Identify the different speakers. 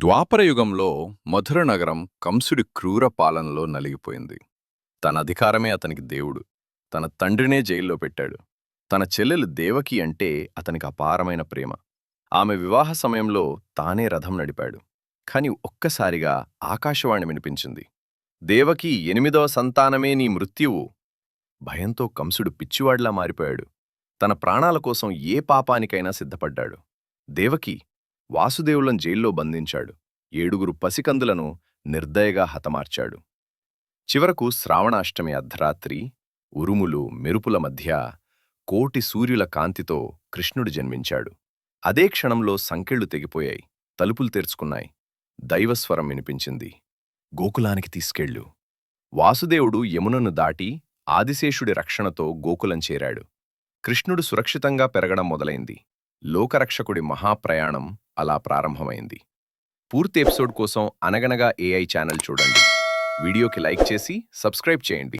Speaker 1: ద్వాపరయుగంలో మధుర నగరం కంసుడి క్రూర పాలనలో నలిగిపోయింది. తన అధికారమే అతనికి దేవుడు. తన తండ్రినే జైల్లో పెట్టాడు. తన చెల్లెలు దేవకి అంటే అతనికి అపారమైన ప్రేమ. ఆమె వివాహ సమయంలో తానే రథం నడిపాడు. కాని ఒక్కసారిగా ఆకాశవాణి వినిపించింది. దేవకి 8వ సంతానమే నీ మృత్యువు. భయంతో కంసుడు పిచ్చివాడిలా మారిపోయాడు. తన ప్రాణాల కోసం ఏ పాపానికైనా సిద్ధపడ్డాడు. దేవకి వాసుదేవులను జైల్లో బంధించాడు. 7 పసికందులను నిర్దయగా హతమార్చాడు. చివరకు శ్రావణాష్టమి అర్ధరాత్రి ఉరుములు మెరుపుల మధ్య కోటి సూర్యుల కాంతితో కృష్ణుడు జన్మించాడు. అదే క్షణంలో సంకెళ్ళు తెగిపోయాయి. తలుపులు తెరుచుకున్నాయి. దైవస్వరం వినిపించింది. గోకులానికి తీసుకెళ్ళు. వాసుదేవుడు యమునను దాటి ఆదిశేషుడి రక్షణతో గోకులం చేరాడు. కృష్ణుడు సురక్షితంగా పెరగడం మొదలైంది. లోకరక్షకుడి మహాప్రయాణం అలా ప్రారంభమైంది. పూర్తి ఎపిసోడ్ కోసం అనగనగా ఏఐ ఛానల్ చూడండి. వీడియోకి లైక్ చేసి సబ్స్క్రైబ్ చేయండి.